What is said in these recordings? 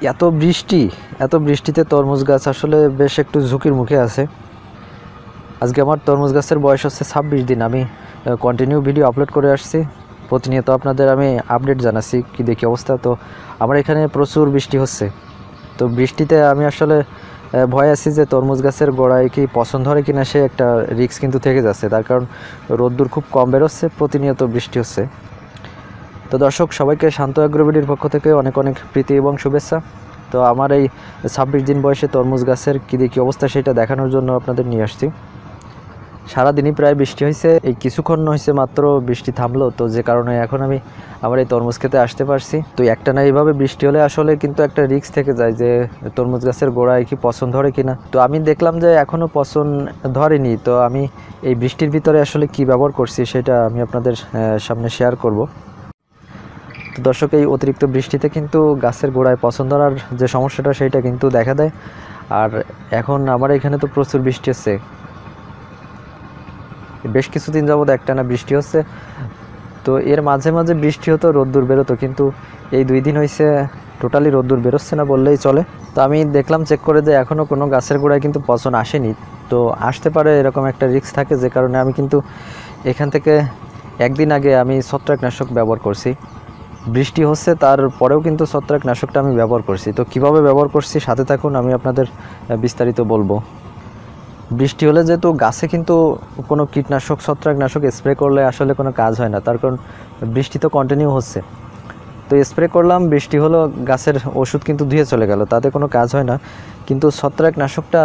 এত বৃষ্টিতে তরমুজ গাছ আসলে বেশ একটু ঝুঁকির মুখে আছে। আজকে আমার তরমুজ গাছের বয়স হচ্ছে 26 দিন। আমি কন্টিনিউ ভিডিও আপলোড করে আসছি, প্রতিনিয়ত আপনাদের আমি আপডেট জানাচ্ছি কি দেখি অবস্থা। তো আমার এখানে প্রচুর বৃষ্টি হচ্ছে। তো বৃষ্টিতে আমি আসলে ভয় আছি যে তরমুজ গাছের গোড়ায় কি পছন্দ ধরে কিনা, সে একটা রিস্ক কিন্তু থেকে যাচ্ছে। তার কারণ রোদ্দুর খুব কম বেরোচ্ছে, প্রতিনিয়ত বৃষ্টি হচ্ছে। তো দর্শক, সবাইকে শান্ত আগ্রো বিডির পক্ষ থেকে অনেক অনেক প্রীতি এবং শুভেচ্ছা। তো আমার এই 26 দিন বয়সে তরমুজ গাছের কী দেখি অবস্থা সেটা দেখানোর জন্য আপনাদের নিয়ে আসছি। সারাদিনই প্রায় বৃষ্টি হয়েছে, এই কিছুক্ষণ হয়েছে মাত্র বৃষ্টি থামলো, তো যে কারণে এখন আমি আমার এই তরমুজ খেতে আসতে পারছি। তো একটা না এইভাবে বৃষ্টি হলে আসলে কিন্তু একটা রিস্ক থেকে যায় যে তরমুজ গাছের গোড়ায় কি পছন্দ ধরে কিনা। তো আমি দেখলাম যে এখনও পছন্দ ধরেনি। তো আমি এই বৃষ্টির ভিতরে আসলে কি ব্যবহার করছি সেটা আমি আপনাদের সামনে শেয়ার করব। তো দর্শক, এই অতিরিক্ত বৃষ্টিতে কিন্তু গাছের গোড়ায় পছন্দ ধরার যে সমস্যাটা সেটা কিন্তু দেখা দেয়। আর এখন আমার এখানে তো প্রচুর বৃষ্টি হচ্ছে, বেশ কিছুদিন যাবৎ একটানা বৃষ্টি হচ্ছে। তো এর মাঝে মাঝে বৃষ্টি হতো, রোদ্দুর বেরোতো, কিন্তু এই 2 দিন হয়েছে টোটালি রোদ্দুর বেরোচ্ছে না বললেই চলে। তো আমি দেখলাম চেক করে যে এখনও কোনো গাছের গোড়ায় কিন্তু পচন আসেনি। তো আসতে পারে এরকম একটা রিস্ক থাকে, যে কারণে আমি কিন্তু এখান থেকে একদিন আগে আমি ছত্রাকনাশক ব্যবহার করছি। বৃষ্টি হচ্ছে তারপরেও কিন্তু ছত্রাকনাশকটা আমি ব্যবহার করছি। তো কিভাবে ব্যবহার করছি সাথে থাকুন, আমি আপনাদের বিস্তারিত বলবো। বৃষ্টি হলে যেহেতু গাছে কিন্তু কোনো কীটনাশক ছত্রাকনাশক স্প্রে করলে আসলে কোনো কাজ হয় না, তার কারণ বৃষ্টি তো কন্টিনিউ হচ্ছে। তো স্প্রে করলাম, বৃষ্টি হলো, গাছের ওষুধ কিন্তু ধুয়ে চলে গেল, তাতে কোনো কাজ হয় না। কিন্তু ছত্রাকনাশকটা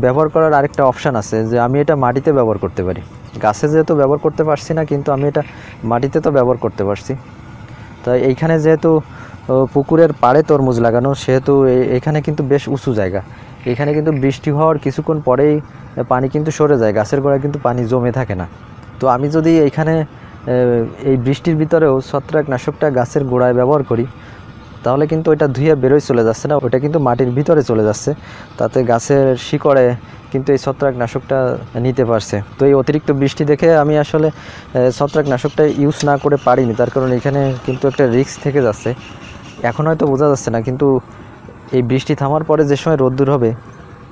ব্যবহার করার আরেকটা অপশান আছে, যে আমি এটা মাটিতে ব্যবহার করতে পারি। গাছে যেহেতু ব্যবহার করতে পারছি না, কিন্তু আমি এটা মাটিতে তো ব্যবহার করতে পারছি। তাই এইখানে যেহেতু পুকুরের পাড়ে তরমুজ লাগানো, সেহেতু এখানে কিন্তু বেশ উঁচু জায়গা। এখানে কিন্তু বৃষ্টি হওয়ার কিছুক্ষণ পরেই পানি কিন্তু সরে যায়, গাছের গোড়ায় কিন্তু পানি জমে থাকে না। তো আমি যদি এইখানে এই বৃষ্টির ভিতরেও ছত্রাকনাশকটা গাছের গোড়ায় ব্যবহার করি, তাহলে কিন্তু ওইটা ধুয়ে বেরোয় চলে যাচ্ছে না, ওইটা কিন্তু মাটির ভিতরে চলে যাচ্ছে। তাতে গাছের শিকড়ে কিন্তু এই ছত্রাকনাশকটা নিতে পারছে। তো এই অতিরিক্ত বৃষ্টি দেখে আমি আসলে ছত্রাকনাশকটা ইউজ না করে পারিনি, তার কারণ এখানে কিন্তু একটা রিস্ক থেকে যাচ্ছে। এখন হয়তো বোঝা যাচ্ছে না, কিন্তু এই বৃষ্টি থামার পরে যে সময় রোদ্দুর হবে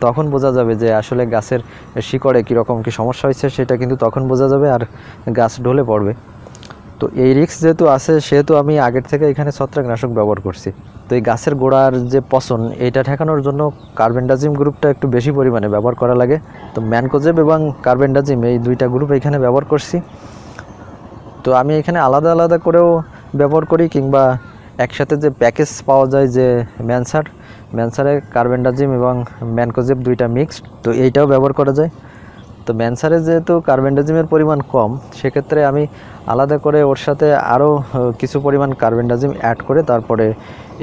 তখন বোঝা যাবে যে আসলে গাছের শিকড়ে কীরকম কী সমস্যা হয়েছে, সেটা কিন্তু তখন বোঝা যাবে আর গাছ ঢলে পড়বে। তো এই রিস্ক যেহেতু আছে, সেহেতু আমি আগের থেকে এখানে ছত্রাকনাশক ব্যবহার করছি। তো এই গাছের গোড়ার যে পচন, এইটা ঠেকানোর জন্য কার্বেন্ডাজিম গ্রুপটা একটু বেশি পরিমাণে ব্যবহার করা লাগে। তো ম্যানকোজেব এবং কার্বেন্ডাজিম এই 2টা গ্রুপ এখানে ব্যবহার করছি। তো আমি এখানে আলাদা আলাদা করেও ব্যবহার করি, কিংবা একসাথে যে প্যাকেজ পাওয়া যায় যে ম্যানসারে কার্বেন্ডাজিম এবং ম্যানকোজেব 2টা মিক্সড, তো এইটাও ব্যবহার করা যায়। তো ম্যানসারে যেহেতু কার্বেন্ডাজিমের পরিমাণ কম, সেক্ষেত্রে আমি আলাদা করে ওর সাথে আরও কিছু পরিমাণ কার্বেন্ডাজিম অ্যাড করে তারপরে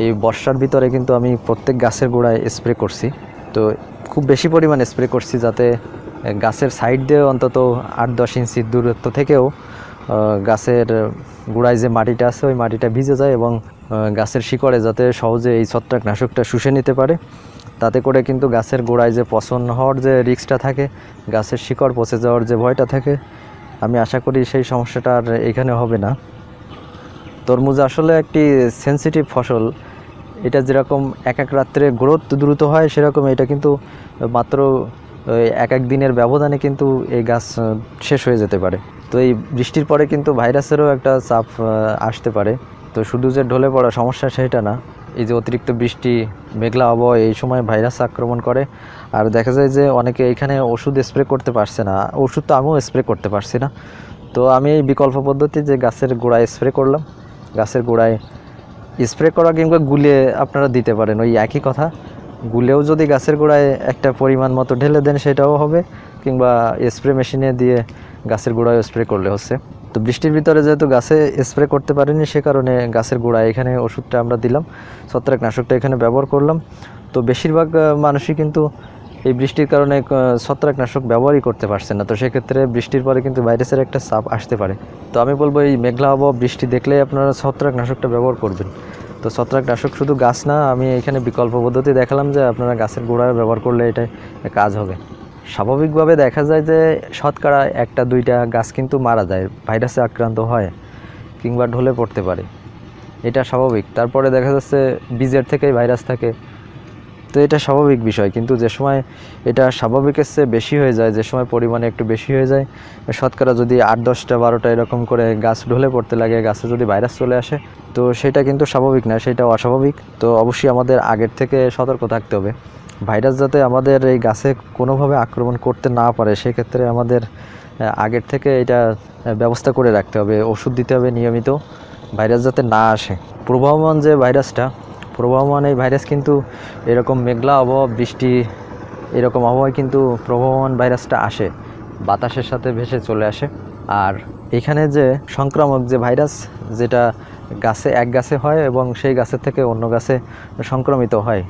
এই বর্ষার ভিতরে কিন্তু আমি প্রত্যেক গাছের গোড়ায় স্প্রে করছি। তো খুব বেশি পরিমাণ স্প্রে করছি, যাতে গাছের সাইড দিয়ে অন্তত 8-10 ইঞ্চি দূরত্ব থেকেও গাছের গোড়ায় যে মাটিটা আছে ওই মাটিটা ভিজে যায়, এবং গাছের শিকড়ে যাতে সহজে এই ছত্রাকনাশকটা শুষে নিতে পারে। তাতে করে কিন্তু গাছের গোড়ায় যে পচন হওয়ার যে রিস্কটা থাকে, গাছের শিকড় পচে যাওয়ার যে ভয়টা থাকে, আমি আশা করি সেই সমস্যাটা আর এখানে হবে না। তরমুজ আসলে একটি সেনসিটিভ ফসল। এটা যেরকম এক এক রাত্রে গ্রোথ দ্রুত হয়, সেরকম এটা কিন্তু মাত্র এক এক দিনের ব্যবধানে কিন্তু এই গাছ শেষ হয়ে যেতে পারে। তো এই বৃষ্টির পরে কিন্তু ভাইরাসেরও একটা চাপ আসতে পারে। তো শুধু যে ঢলে পড়া সমস্যা সেটা না, এই যে অতিরিক্ত বৃষ্টি, মেঘলা আবহাওয়া, এই সময় ভাইরাস আক্রমণ করে। আর দেখা যায় যে অনেকে এখানে ওষুধ স্প্রে করতে পারছে না, ওষুধ তো আমিও স্প্রে করতে পারছি না। তো আমি এই বিকল্প পদ্ধতি যে গাছের গোড়ায় স্প্রে করলাম, গাছের গোড়ায় স্প্রে করা কিংবা গুলিয়ে আপনারা দিতে পারেন, ওই একই কথা। গুলেও যদি গাছের গোড়ায় একটা পরিমাণ মতো ঢেলে দেন সেটাও হবে, কিংবা স্প্রে মেশিনে দিয়ে গাছের গোড়ায় স্প্রে করলে হচ্ছে। তো বৃষ্টির ভিতরে যেহেতু গাছে স্প্রে করতে পারিনি, সে কারণে গাছের গোড়ায় এখানে ওষুধটা আমরা দিলাম, ছত্রাকনাশকটা এখানে ব্যবহার করলাম। তো বেশিরভাগ মানুষই কিন্তু এই বৃষ্টির কারণে ছত্রাকনাশক ব্যবহারই করতে পারছে না। তো সেক্ষেত্রে বৃষ্টির পরে কিন্তু ভাইরাসের একটা চাপ আসতে পারে। তো আমি বলবো এই মেঘলা আবহাওয়া, বৃষ্টি দেখলেই আপনারা ছত্রাকনাশকটা ব্যবহার করবেন। তো ছত্রাকনাশক শুধু গাছ না, আমি এখানে বিকল্প পদ্ধতি দেখালাম যে আপনারা গাছের গোড়ায় ব্যবহার করলে এটাই কাজ হবে। স্বাভাবিকভাবে দেখা যায় যে শতকরা 1-2টা গাছ কিন্তু মারা যায়, ভাইরাসে আক্রান্ত হয় কিংবা ঢলে পড়তে পারে। এটা স্বাভাবিক। তারপরে দেখা যাচ্ছে বীজের থেকেই ভাইরাস থাকে, তো এটা স্বাভাবিক বিষয়। কিন্তু যে সময় এটা স্বাভাবিকের চেয়ে বেশি হয়ে যায়, যে সময় পরিমাণে একটু বেশি হয়ে যায়, শতকরা যদি 8-10টা 12টা এরকম করে গাছ ঢলে পড়তে লাগে, গাছে যদি ভাইরাস চলে আসে, তো সেটা কিন্তু স্বাভাবিক না, সেটা অস্বাভাবিক। তো অবশ্যই আমাদের আগের থেকে সতর্ক থাকতে হবে। ভাইরাস যাতে আমাদের এই গাছে কোনোভাবে আক্রমণ করতে না পারে, সেক্ষেত্রে আমাদের আগের থেকে এটা ব্যবস্থা করে রাখতে হবে, ওষুধ দিতে হবে নিয়মিত, ভাইরাস যাতে না আসে। প্রবাহমান যে ভাইরাসটা, প্রবাহমান এই ভাইরাস কিন্তু এরকম মেঘলা আবহাওয়া, বৃষ্টি এরকম আবহাওয়ায় কিন্তু প্রবাহমান ভাইরাসটা আসে, বাতাসের সাথে ভেসে চলে আসে। আর এখানে যে সংক্রামক যে ভাইরাস, যেটা এক গাছে হয় এবং সেই গাছের থেকে অন্য গাছে সংক্রমিত হয়,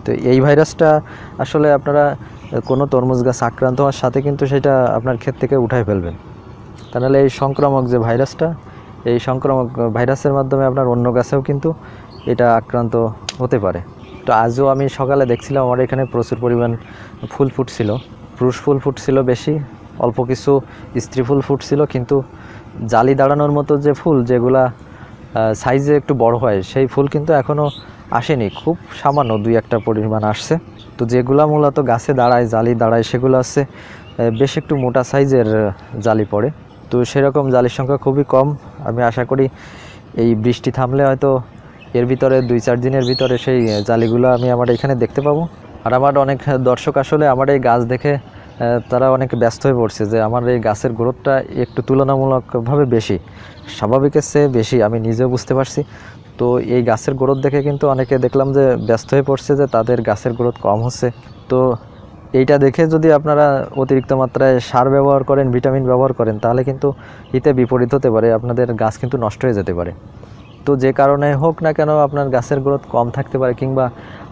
তো এই ভাইরাসটা আসলে আপনারা কোনো তরমুজ গাছ আক্রান্ত হওয়ার সাথে কিন্তু সেটা আপনার ক্ষেত থেকে উঠায় ফেলবেন। তাহলে এই সংক্রামক যে ভাইরাসটা, এই সংক্রামক ভাইরাসের মাধ্যমে আপনার অন্য গাছেও কিন্তু এটা আক্রান্ত হতে পারে। তো আজও আমি সকালে দেখছিলাম আমার এখানে প্রচুর পরিমাণ ফুল ফুটছিল, পুরুষ ফুল ফুটছিল বেশি, অল্প কিছু স্ত্রী ফুল ফুটছিল, কিন্তু জালি দাঁড়ানোর মতো যে ফুল, যেগুলা সাইজে একটু বড় হয়, সেই ফুল কিন্তু এখনও আসেনি, খুব সামান্য 2-1টা পরিমাণ আসছে। তো যেগুলা মূলত গাছে দাঁড়ায়, জালি দাঁড়ায়, সেগুলো আছে বেশ একটু মোটা সাইজের জালি পড়ে। তো সেরকম জালির সংখ্যা খুবই কম। আমি আশা করি এই বৃষ্টি থামলে হয়তো এর ভিতরে 2-4 দিনের ভিতরে সেই জালিগুলো আমি আমার এখানে দেখতে পাবো। আর আমার অনেক দর্শক আসলে আমার এই গাছ দেখে তারা অনেক ব্যস্ত হয়ে পড়ছে যে আমার এই গাছের গ্রোথটা একটু তুলনামূলকভাবে বেশি, স্বাভাবিকের চেয়ে বেশি, আমি নিজেও বুঝতে পারছি। তো এই গাছের গ্রোথ দেখে কিন্তু অনেকে দেখলাম যে ব্যস্ত হয়ে পড়ছে যে তাদের গাছের গ্রোথ কম হচ্ছে। তো এইটা দেখে যদি আপনারা অতিরিক্ত মাত্রায় সার ব্যবহার করেন, ভিটামিন ব্যবহার করেন, তাহলে কিন্তু হিতে বিপরীত হতে পারে, আপনাদের গাছ কিন্তু নষ্ট হয়ে যেতে পারে। তো যে কারণে হোক না কেন আপনার গাছের গ্রোথ কম থাকতে পারে, কিংবা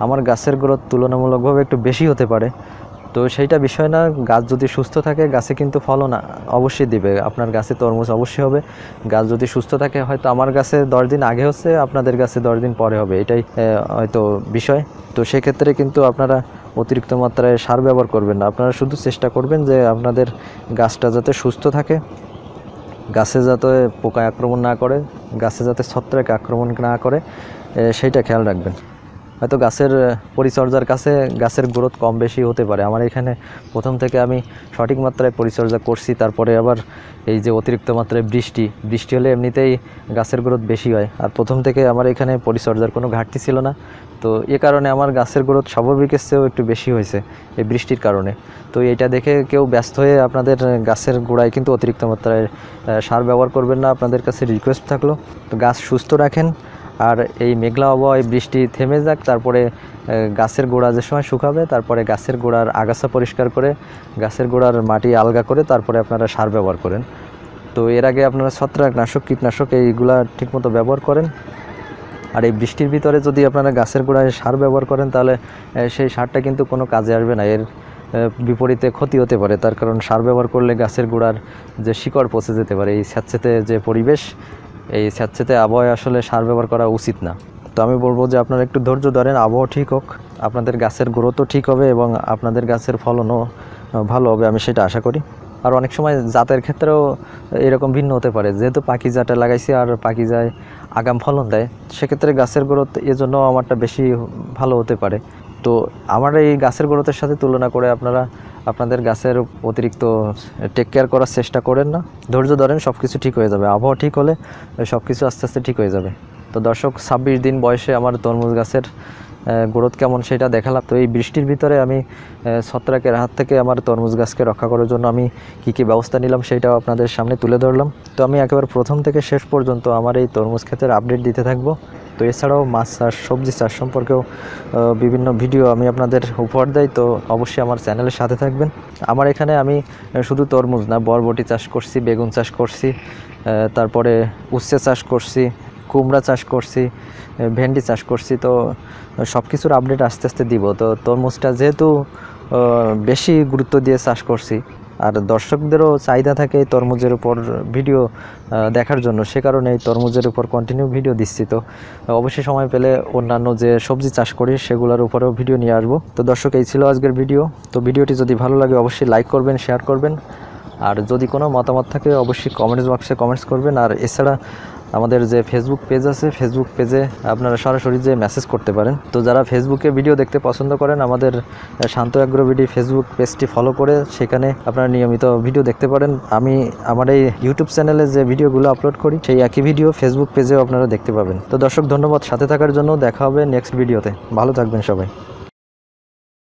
আমার গাছের গ্রোথ তুলনামূলকভাবে একটু বেশি হতে পারে। তো সেইটা বিষয় না, গাছ যদি সুস্থ থাকে গাছে কিন্তু ফলন অবশ্যই দিবে, আপনার গাছে তরমুজ অবশ্যই হবে। গাছ যদি সুস্থ থাকে, হয়তো আমার গাছে 10 দিন আগে হচ্ছে, আপনাদের গাছে 10 দিন পরে হবে, এটাই হয়তো বিষয়। তো সেক্ষেত্রে কিন্তু আপনারা অতিরিক্ত মাত্রায় সার ব্যবহার করবেন না, আপনারা শুধু চেষ্টা করবেন যে আপনাদের গাছটা যাতে সুস্থ থাকে, গাছে যাতে পোকায় আক্রমণ না করে, গাছে যাতে ছত্রাক আক্রমণ না করে, সেইটা খেয়াল রাখবেন। হয়তো গাছের পরিচর্যার কাছে গাছের গ্রোথ কম বেশি হতে পারে। আমার এখানে প্রথম থেকে আমি সঠিক মাত্রায় পরিচর্যা করছি, তারপরে আবার এই যে অতিরিক্ত মাত্রায় বৃষ্টি হলে এমনিতেই গাছের গ্রোথ বেশি হয়, আর প্রথম থেকে আমার এখানে পরিচর্যার কোনো ঘাটতি ছিল না। তো এ কারণে আমার গাছের গ্রোথ স্বাভাবিকের চেয়েও একটু বেশি হয়েছে এই বৃষ্টির কারণে। তো এটা দেখে কেউ ব্যস্ত হয়ে আপনাদের গাছের গোড়ায় কিন্তু অতিরিক্ত মাত্রায় সার ব্যবহার করবেন না, আপনাদের কাছে রিকোয়েস্ট থাকলো। তো গাছ সুস্থ রাখেন, আর এই মেঘলা আবহাওয়ায় বৃষ্টি থেমে যাক, তারপরে গাছের গোড়া যে সময় শুকাবে, তারপরে গাছের গোড়ার আগাছা পরিষ্কার করে, গাছের গোড়ার মাটি আলগা করে তারপরে আপনারা সার ব্যবহার করেন। তো এর আগে আপনারা ছত্রাকনাশক, কীটনাশক এইগুলা ঠিকমতো ব্যবহার করেন। আর এই বৃষ্টির ভিতরে যদি আপনারা গাছের গোড়ায় সার ব্যবহার করেন, তাহলে সেই সারটা কিন্তু কোনো কাজে আসবে না, এর বিপরীতে ক্ষতি হতে পারে। তার কারণ সার ব্যবহার করলে গাছের গোড়ার যে শিকড় পচে যেতে পারে, এই স্যাঁতসেঁতে যে পরিবেশ, এই স্যাঁতসেঁতে আবহাওয়ায় আসলে সার ব্যবহার করা উচিত না। তো আমি বলবো যে আপনারা একটু ধৈর্য ধরেন, আবহাওয়া ঠিক হোক, আপনাদের গাছের গ্রোথও ঠিক হবে এবং আপনাদের গাছের ফলনও ভালো হবে, আমি সেটা আশা করি। আর অনেক সময় জাতের ক্ষেত্রেও এরকম ভিন্ন হতে পারে, যেহেতু পাখিজাটা লাগাইছি আর পাখিজায় আগাম ফলন দেয়, সেক্ষেত্রে গাছের গ্রোথ এজন্য আমারটা বেশি ভালো হতে পারে। তো আমার এই গাছের গ্রোথের সাথে তুলনা করে আপনারা আপনাদের গাছের অতিরিক্ত টেক কেয়ার করার চেষ্টা করেন না, ধৈর্য ধরেন, সব কিছু ঠিক হয়ে যাবে। আবহাওয়া ঠিক হলে সব কিছু আস্তে আস্তে ঠিক হয়ে যাবে। তো দর্শক, 26 দিন বয়সে আমার তরমুজ গাছের গ্রোথ কেমন সেটা দেখালাম। তো এই বৃষ্টির ভিতরে আমি ছত্রাকের হাত থেকে আমার তরমুজ গাছকে রক্ষা করার জন্য আমি কী ব্যবস্থা নিলাম সেটাও আপনাদের সামনে তুলে ধরলাম। তো আমি একেবারে প্রথম থেকে শেষ পর্যন্ত আমার এই তরমুজ ক্ষেতের আপডেট দিতে থাকবো। তো এছাড়াও মাছ চাষ, সবজি চাষ সম্পর্কেও বিভিন্ন ভিডিও আমি আপনাদের উপহার দেই। তো অবশ্যই আমার চ্যানেলের সাথে থাকবেন। আমার এখানে আমি শুধু তরমুজ না, বরবটি চাষ করছি, বেগুন চাষ করছি, তারপরে উচ্ছে চাষ করছি, কুমড়া চাষ করছি, ভেন্ডি চাষ করছি। তো সব কিছুর আপডেট আস্তে আস্তে দিব। তো তরমুজটা যেহেতু বেশি গুরুত্ব দিয়ে চাষ করছি, আর দর্শকদেরও চাহিদা থাকে এই তরমুজের উপর ভিডিও দেখার জন্য, সে কারণে এই তরমুজের উপর কন্টিনিউ ভিডিও দিচ্ছি। তো অবশ্যই সময় পেলে অন্যান্য যে সবজি চাষ করি সেগুলোর উপরেও ভিডিও নিয়ে আসবো। তো দর্শক, এই ছিল আজকের ভিডিও। তো ভিডিওটি যদি ভালো লাগে অবশ্যই লাইক করবেন, শেয়ার করবেন, আর যদি কোনো মতামত থাকে অবশ্যই কমেন্টস বক্সে কমেন্টস করবেন। আর এছাড়া আমাদের যে ফেসবুক পেজ আছে, ফেসবুক পেজে আপনারা সরাসরি যে মেসেজ করতে পারেন। তো যারা ফেসবুকে ভিডিও দেখতে পছন্দ করেন, আমাদের শান্ত অ্যাগ্রো বিডি ফেসবুক পেজটি ফলো করে সেখানে আপনারা নিয়মিত ভিডিও দেখতে পারেন। আমি আমার এই ইউটিউব চ্যানেলে যে ভিডিওগুলো আপলোড করি সেই একই ভিডিও ফেসবুক পেজেও আপনারা দেখতে পাবেন। তো দর্শক, ধন্যবাদ সাথে থাকার জন্য। দেখা হবে নেক্সট ভিডিওতে। ভালো থাকবেন সবাই।